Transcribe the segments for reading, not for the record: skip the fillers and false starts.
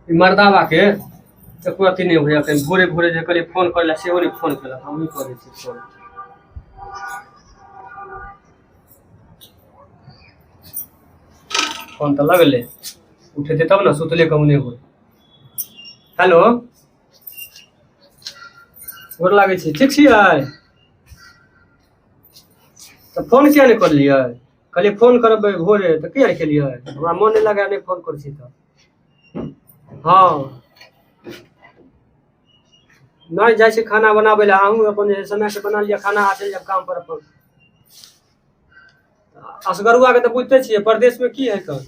मर्दावा के एको अथी नहीं हुआ कहीं भोरे भोरे जे कहलिए फोन कर से नहीं फोन केलक हम ही करे छी फोन। फोन तो लगले उठेते तब ना सुतले कहूँ नहीं हुए। हेलो गोर लागे छी ठीक छियै तो फोन किया नहीं करलियै कहलिए फोन करबै भोरे तो किया केलियै हमरा मन नहीं लगा नहीं फोन कर छी तो। हाँ नहीं जाए छी खाना बनाबे ला अहूँ अपन समय से बना लिया खाना आ चल जब काम पर अपन। असगरुआ के तो बुझते छियै परदेश में की है कर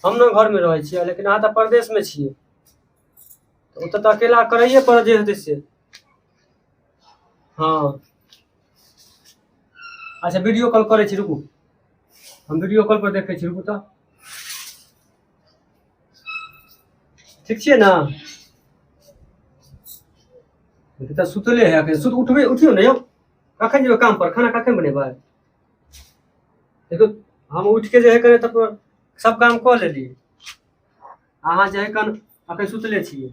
हम ना घर में रहे छियै लेकिन अहाँ तो परदेश में छियै तो अकेला करइए पड़ जे हेतै से। हाँ अच्छा वीडियो कॉल करे छी रुकू हम वीडियो कॉल पर देखे छी रुकू तो ठीक छियै ना तो सुतले है सुत उठबे उठियो ना यौ कखन जेबै काम पर खाना कखन बनेबै देखो हम उठ के जे है करे तब सब काम कऽ लेली अहाँ जे है कन अखन सुतले छियै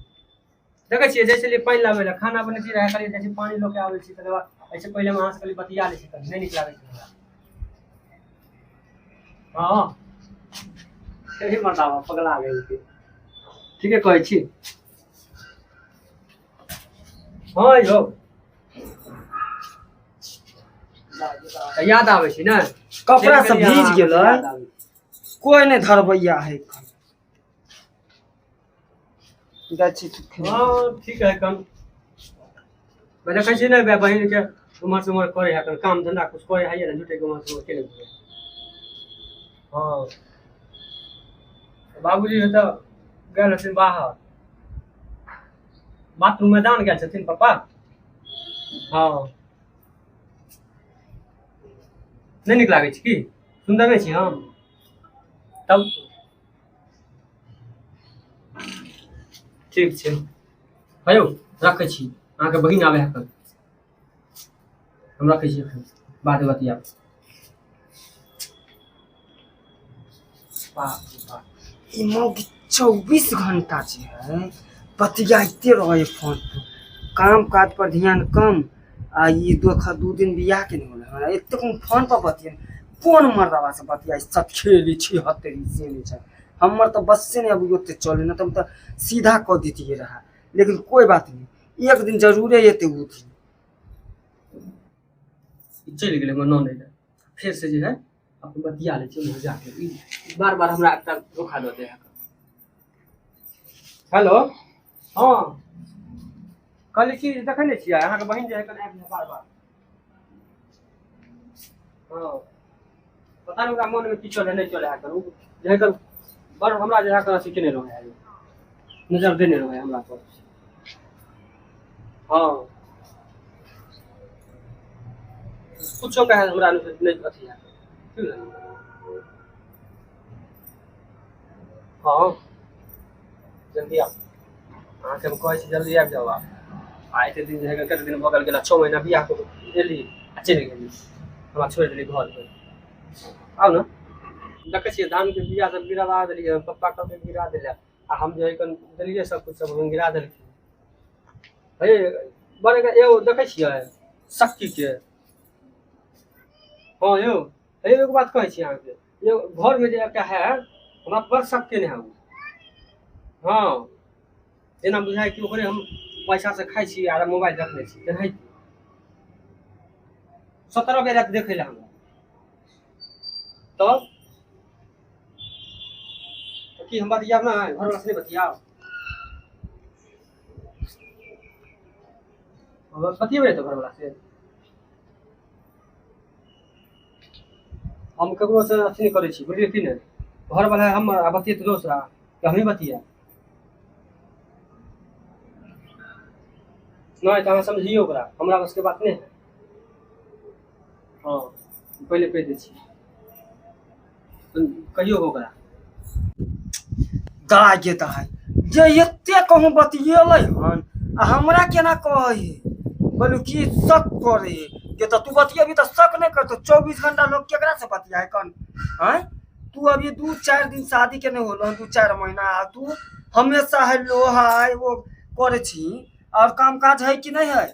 देखे छियै जैसे लिए पानी लाबे ला खाना बनेती रहे खाली जैसे पानी लोके आवे छी तकर बाद ऐसे पहले हम अहाँ से खाली बतिया ले छी तब नहीं नीक लागे छै हमरा। हां सही मर्दावा पगला गेल के ठीके कहै छी। हाँ यौ याद आवे छी ना कपड़ा सब भीज गेल कोई नहीं धरबैया है हाँ ठीक है कन मैं देखै छी ना बहिन के उमर से उमर करे है कन काम धंधा कुछ करे है ना झूठे के उमर से उमर के नहीं। हाँ बाबूजी तो गए हथिन बाहर बाथरूम मैदान गए छथिन पापा। हाँ नहीं नीक लागे छै की सुंदर नहीं छी हम तब ठीक छै हेयौ रखै छी अहाँ के बहिन आवे है कल हम रखै छी एखन बाद में बतियाब। ई मौगी 24 घंटा जे है बतियाते रहे फोन पर काम काज पर ध्यान कम आ ई दू दिन बियाह के नहीं होला हमरा एते कम फोन पर बतिया कौन मर्दावा से बतिया सब खेली छी हतेरी से नहीं छै हमर तो बस से नहीं अब ओते चले ना तब तो सीधा क देतिए रहा लेकिन कोई बात नहीं एक दिन जरूर एते उठी चल गेलै हमर ननद फिर से जे है अपन बतिया ले छी मजा के बार बार हमरा एकटा धोखा दऽ दे है। हेलो हाँ कहली कि देखै नहीं छियै अहाँ के बहिन जे है कन आबि बार बार। हाँ पता नहीं ओकरा मन में की चले नहीं चले है कन जे है कन बड़ हमरा जे है कन अथी केने रहे है नजर देने रहे हमरा पर। हाँ कुछो कहे हमरा नहीं अथी है हाँ जल्दी आओ अहाँ के हम कहै छी जल्दी आबि जाओ आ एते दिन जे है कते दिन भऽ गेल गेला 6 महीना बियाह को एली आ चलि गेली हमरा छोड़ि देली घर पे आउ ना देखै छियै धान के बिया सब गिरवा देलियै पप्पा कब के गिरा देले आ हम जे है कन देलियै सब कुछ सब गिरा देलखिन हे बड़े एगो देखै छियै शक्ति के। हाँ यौ एगो बात कहै छी अहाँ के ये घर में जे एकटा है हमरा बड़ शक्ति नहीं है। हाँ जेना बुझाय कि ओकरे हम पैसा से खाई छी आर मोबाइल रखले छी तेनाही 17 बेर रात देखे ला हमरा तब तो कि हम बतियाब ना घर वाला से नहीं बतियाब हम बतियेबै तो घर वाला से हम ककरो से अथी नहीं करे छी बुझलियै कि नहीं घर वाला हम बतियेत दोसरा कि हम ही बतिया नहीं तो अहाँ समझिए ओकरा हमरा बस के बात नहीं है। हाँ पहले कह दै छी कहियो ओकरा दाय के दाय जे एते कहूँ बतियेलै हन आ हमरा केना कहै बोलू की शक करे के तो तू बतियेबी तो शक नहीं करतो 24 घंटा लोग केकरा से बतियाए कन हैं तू अभी 2-4 दिन शादी के नहीं होलो 2-4 महीना तू हमेशा है लो है वो करे छी और काम काज है कि नहीं है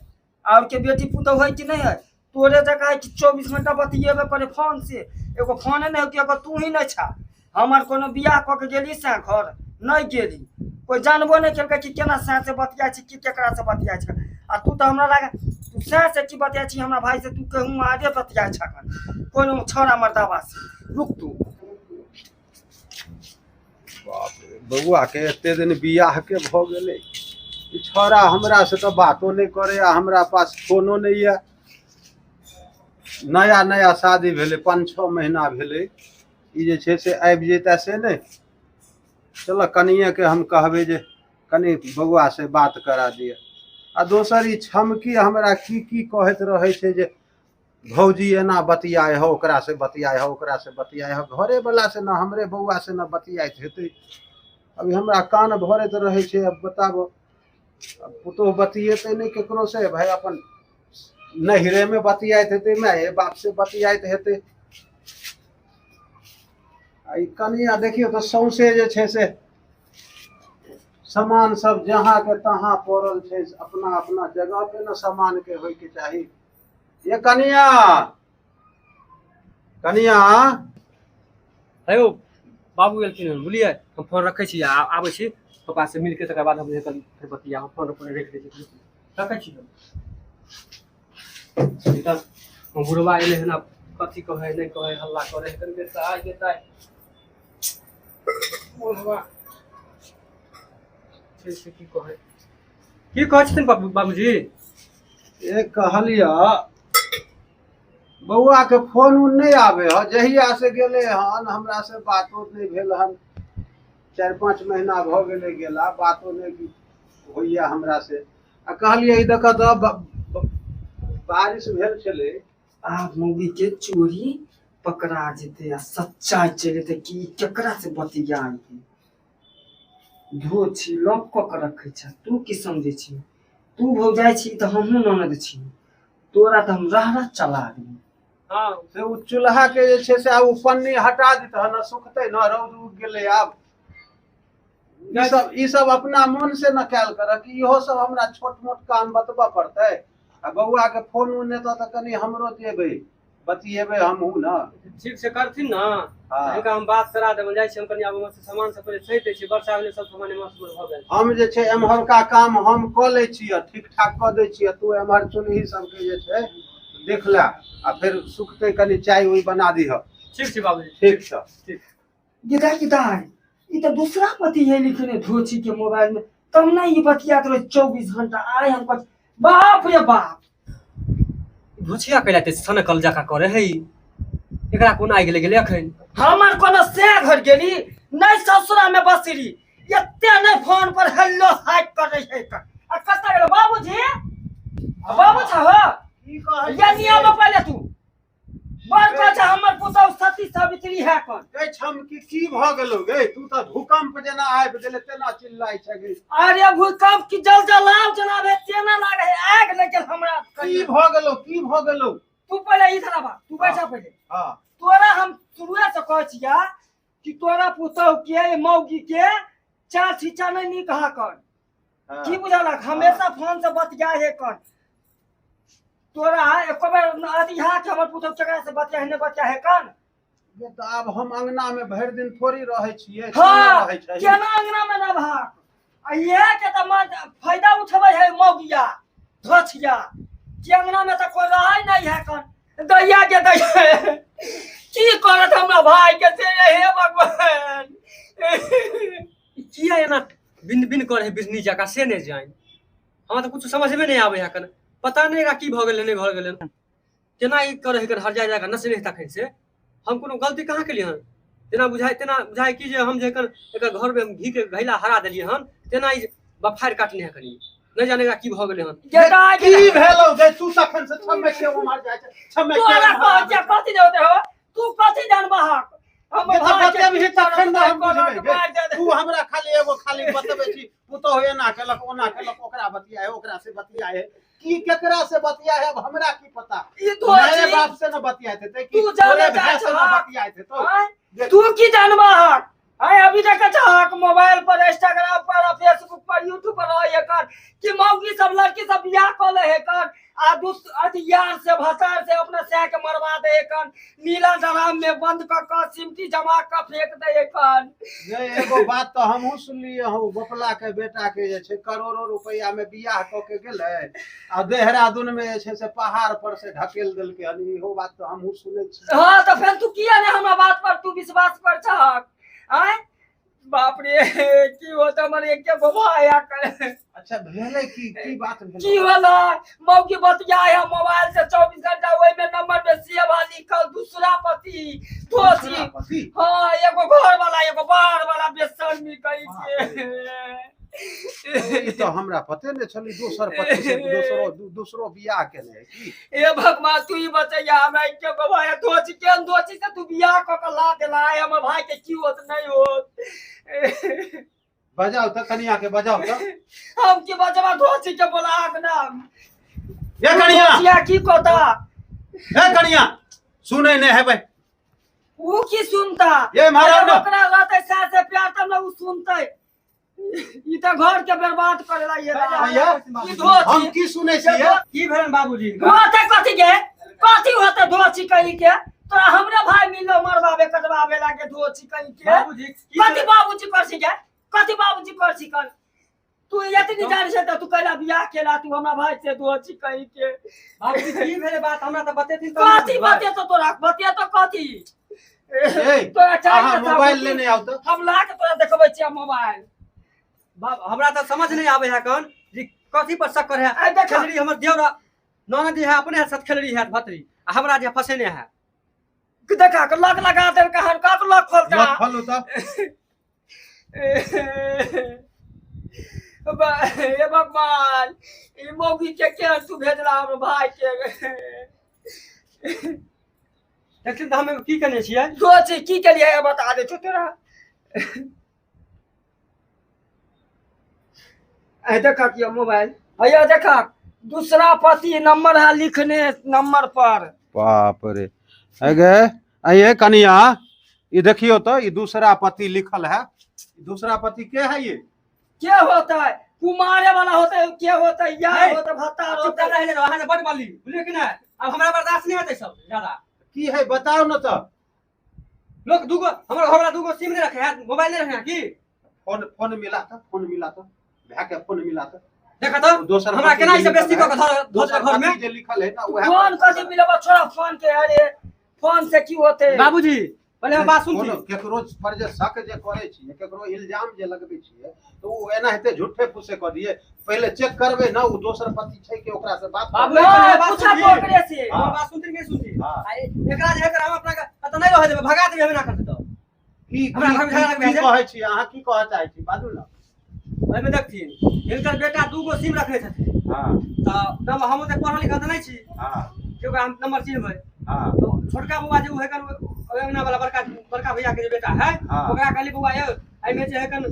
और के बेटी पुतौ है कि नहीं है तोरे जगह है कि 24 घंटा बतियेबे करे फोन से एगो फोन नहीं कि अगर तू ही नहीं छा हमार कोनो बियाह क के गेली से घर नहीं गेली कोई जानबो नहीं केलकै कि केना साथ से बतिया छी कि केकरा से बतिया छी आ तू तो हमरा लागे तू साथ से की बतिया छी हमरा भाई से तू कहूं आगे बतिया छ कोनो छोरा मर्दावा से रुक तू बाप रे बउआ के एते दिन बियाह के भ गेलै ई छोरा हमरा से तो बातो नहीं करे आ हमरा पास फोनो नहीं है नया नया शादी भेले 5-6 महीना भेले ई जे छे से आबि जेता से नहीं चलो कनिए के हम कहबे जे कनी बउआ से बात करा दिए आ दोसर ई छमकी हमरा की कहत रहे छे जे भौजी एना बतियाए हो ओकरा से बतियाए हो ओकरा से बतियाए हो घरे वाला से ना हमरे बउआ से ना बतियाइत हेतै अभी हमरा कान भरत रहे छे अब बताबो अब पुतोह बतियेते नहीं केकरो से भाई अपन नहिरे में बतियाइत हेतै माए बाप से बतियाइत हेतै आई कनिया देखियो तो सौंसे जे छे से सामान सब जहाँ के तहाँ पड़ल छे अपना अपना जगह पे ना सामान के होय के चाही ये कनिया कनिया हेलो बाबू गेलखिन बुलिए हम फोन रखे छी आबै छी पापा से मिल के तकर बाद हम फिर बतिया हम फोन पर रख दै छी रखे छी इधर हम बुढ़वा एले हन अब कथी कहे नहीं कहे हल्ला करे कन के आ जेतै बुढ़वा से की कहे छथिन बाबूजी एक कहलिया बउआ के फोन उन नहीं आवे ह जहिया से गेले हन हमरा से बातो नहीं भेल हन 4-5 महीना भ गेले गेला बातो नहीं होइया हमरा से आ कहलिए ई देख त बारिश भेल छले आ मूवी के चोरी पकड़ा जेते आ सच्चाई चले ते की केकरा से बतियाई धो छी लॉक क के रखे छ तू की समझे छी तू भौ जाय छी त हमहु ननद छी तोरा त हम रहरा चला दी हां से उ चूल्हा के जे छे से आ उ पन्नी हटा दी त न सुखते न रौद उग गेले अब ई सब अपना मन से न कैल कर कि इहो सब हमरा छोट मोट काम बतबा पड़ते आ बउआ के फोन उन त कनी हमरो देबे बतिएबे हमहु न ठीक से करथिन ना हां एका हम बात करा देबन जाय छी हम कनी आब से सामान सब पहले सहित दै छी वर्षा भेले सब सामान मस्त भ गेल हम जे छे एमहरका काम हम क लै छी ठीक ठाक क दै छी तू एमहर चुनही सब के जे छे देख ले आ फिर सुखते कनी चाय ओई बना दीह ठीक छै बाबूजी ठीक छ ठीक गिदाई ई त दूसरा पति है लिखने धोची के मोबाइल में तब ना ये बतियात रहे 24 घंटा आए हम बाप रे बाप भुचिया कैला ते सन कल जाका करे है एकरा कोन आ गेले अखन हमर कोनो से घर गेली नहीं ससुरा में बसरी एते नहीं फोन पर हेलो हाय करे है आ कता गेल बाबूजी बाबू छ हो की कहै या नियम पहले तू बार का हमर पुतौ सती सावित्री है कोन गै छम की भ गेलो गै तू त भूकंप जना आबि गेले तेना चिल्लाइ छ गै अरे भूकंप की जलजलाव जनाबे तेना लागे है आग लगे हमरा की भ गेलो तू पहले इधर आवा तू बैठा पहले हां तोरा हम शुरुए से कह छिया कि तोरा पुतौ के मौगी के चार छिचा नहीं नी कहा कर की बुझाला हमेशा फोन से बतिया है कर तोरा एको बार अथी हा के हमर पुतौ चकरा से बतिया है बतिया है कर ये तो अब हम अंगना में भर दिन थोड़ी रहे छिए हां रहे छै केना अंगना में ना भाग आ ये के त फायदा उठबै है मौगिया धछिया के अंगना में त कोई रहै नहीं है कर दैया के दैया की करत हमरा भाई के से हे भगवान किया एना बिन बिन करे बिजनी जका से नहीं जाय हमरा त कुछ समझ में नहीं आवे है कन पता नहीं का की भ गेले नहीं घर गेले केना ई करे कर हर जाय नस नहीं तखन से हम कोनो गलती कहां के लिए हन तेना बुझाय कि जे हम जे कर एक घर में घी के घैला हरा देलिए हन तेना ई बफार काटने है कनी नहीं जाने का की भ गेले हन की भेलो गै तू तखन से छमे के उमर जाय छै छमे के तोरा कह कथि देते हो तू कथि जानबा हम बच्चे भी तखन ना हम बुझबे तू हमरा खाली एगो खाली बतबे छी पुतो एना केलक ओना केलक ओकरा बतियाए ओकरा से बतियाए की केकरा से बतियाए अब हमरा की पता ई तो मेरे बाप से न बतियाए थे कि तू जाने भाई से न बतियाए थे तो तू की जानबा आय अभी देखे छहक मोबाइल पर, इंस्टाग्राम पर, फेसबुक पर, यूट्यूब पर रहे कर कि मौगी सब लड़की सब बियाह कर ले कर आ अथी यार से भसार से अपना सह के मरवा दे कर, नीला ड्राम में बंद कर सिमटी जमा कर फेंक दे कर। ये एगो बात तो हमहू सुनलिए हूँ, गोपला के बेटा के जे छे करोड़ों रुपया में बियाह क के गेले आ देहरादून में जे छे से पहाड़ पर से ढकेल देलके हन। इहो बात तो हमहू सुनै छी। हाँ तो फिर तू किया ने हमरा बात पर तू विश्वास कर छहक? आय बाप रे की होता मन एक के बवाया करे। अच्छा भेले की बात भेले? की होला मौकी बतिया है मोबाइल से 24 घंटा ओइ में नंबर में सेवा लिखल दूसरा पति दोषी। हां एगो घर वाला एगो बाहर वाला बेशर्मी कहि के। ई तो हमरा पते ने छली दोसर पति से दूसरो बियाह केले है की? ए भगवान तू ही बचैया हमरा के बवाया दोषी केन दोषी से तू बियाह क के ला देला है हमर भाई के की होत नहीं होत। बजाओ तो कनिया के बजाओ तो। हम की बजवा दोषी के बोला के नाम। ये कनिया दोषिया की कोता? ए कनिया सुनै ने है भाई? वो की सुनता? ये मारा ना ओकरा रहते साथ से प्यार तब ना वो सुनते। ई त घर के बर्बाद करेला ये हम दोषी। की सुनै छियै? की भेलन बाबूजी? होते कथि के? कथि होते दोषी कहि के? तोरा हमरे भाई मिलो मरवावे कटवावे लागे दोषी कहि के। बाबूजी कथि बाबूजी करसी के? कथि बाबूजी करसी कर? तू इतनी जान से तू कहला बियाह केला तू हमरा भाई से दोषी कहि के। बाबूजी की भेले बात हमरा त बतेथिन तो। कथि बते तो तोरा बते तो कथि? तोरा चाहिए मोबाइल लेने आओ तो। हम ला के तोरा देखबै छियै मोबाइल। बाब हमरा त समझ नहीं आवे है कौन जी कथी पर शक करे है। आ देख खेलड़ी हमर देवरा ननद है अपने साथ खेलड़ी है भतरी आ हमरा जे फसेने है। देखा के लग लगा दे के हर का लग खोलता। मत खोलो तो। ए भगवान ई मौगी के तू भेजला हमर भाई के। देखिन त हमें की करने छियै? दोषी की के लिए बता दे तोरा। ए देखा कि मोबाइल भैया देखा दूसरा पति नंबर है लिखने नंबर पर। बाप रे अगे ये कनिया ये देखियो तो ये दूसरा पति लिखल है। दूसरा पति के है ये? क्या होता है? कुमारे वाला होता है क्या होता है? यार होता भत्ता होता है। रहे वहां से बड़ बाली बुझलिए कि ना? अब हमरा बर्दाश्त नहीं होते सब ज्यादा। की है बताओ ना तो। लोग दुगो हमरा हमरा दुगो सिम नहीं रखे है मोबाइल नहीं रखे है की? फोन मिला था भैया के फोन मिला था। देखा तो दोसर हमरा केना ई सब बेइज्जती क के धर घर में जे लिखल है ना वह फोन कथि मिलबा छोड़ा फोन के। अरे फोन से की होते? बाबूजी पहले हम बात सुनती। केकरो पर जे शक जे करे छी केकरो इल्जाम जे लगबे छी तो वो एना हेते झूठे फुसे क दिए। पहले चेक करबे ना वो दोसर पति छै कि ओकरा से बात बाबू ना, बात पूछा सुनती। तो ओकरे से। हम बात सुनती नहीं सुनती। हाँ। आ एकरा जे कर हम अपना त नहीं रह देबे भगा देबे ना करते तो। की हमरा घर में झगड़ा लग जाए। कहै छी अहाँ की कहै चाहै छी बाजू ना। ओइ में देखथिन इनकर बेटा दुगो सिम रखले छथिन। हां त नम हम त पढ़ल लिखल त नहीं छी। हां के हम नंबर चिन्हबै। हां तो छोटका बुआ जे है कन अंगना वाला बड़का भैया के जे बेटा है ओकरा कहली बुआ ये आई में जे है कन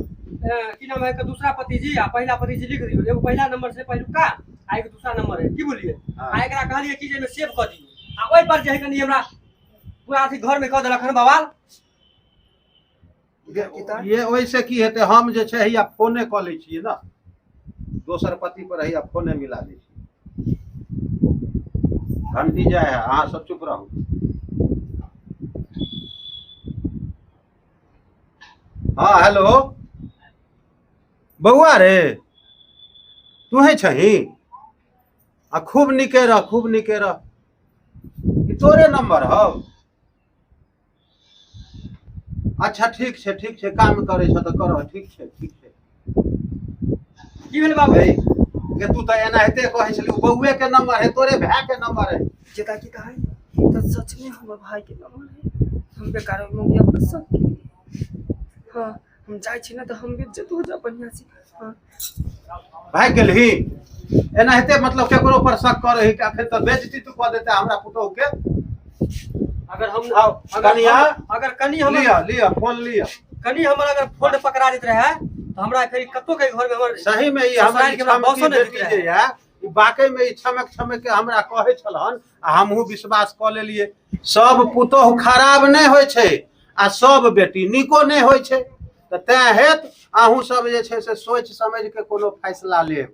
की नाम है दूसरा पति जी आ पहला पति जी लिख दियो। एगो पहला नंबर से पहिलुका आ एगो दूसरा नंबर है की बोलिए। आ एकरा कहलिए कि जे में सेव कर दियो। आ ओइ पर जे है कन हमरा पूरा अथी घर में क देलक हन बवाल। ये वैसे की हेते हम जे छै या फोने क लै छियै ना दोसर पति पर या फोने मिला दै छी। घंटी जाए है अहाँ सब चुप रहू। हाँ हेलो बउआ रे तू है छही? आ खूब निके रह ई तोरे नंबर हौ? अच्छा ठीक छै काम करे छ त कर। ठीक छै की भेल बाबू? के तू त एना हेते कहै छली बउए के नंबर है तोरे भाई के नंबर है। जेता की कहे तो सच में हमर भाई के नंबर है। हम बेकार मंगिया पर सब। हां हम जाय छी ना तो हम बेइज्जत हो जा बढ़िया से। हां भाग गेलही एना हेते मतलब केकरो पर शक कर रही आखिर त बेइज्जती तू क देता हमरा पुतौ के। अगर हम कनिया अगर कनी हम लिया फोन लिया कनी हमर अगर फोन पकड़ा देत रहे तो हमरा फिर कत्तो के घर में हमर सही में ई ससुराल के हमर बौसो नहीं बेटी जे है ई वाकई में ई छमक के हमरा कहे छलन आ हमहू विश्वास क लेलिए। सब पुतोह खराब नहीं होय छै आ सब बेटी निको नहीं होय छै। तऽ तें हेत अहूँ सब जे छै से सोचि समझि के कोनो फैसला लेब।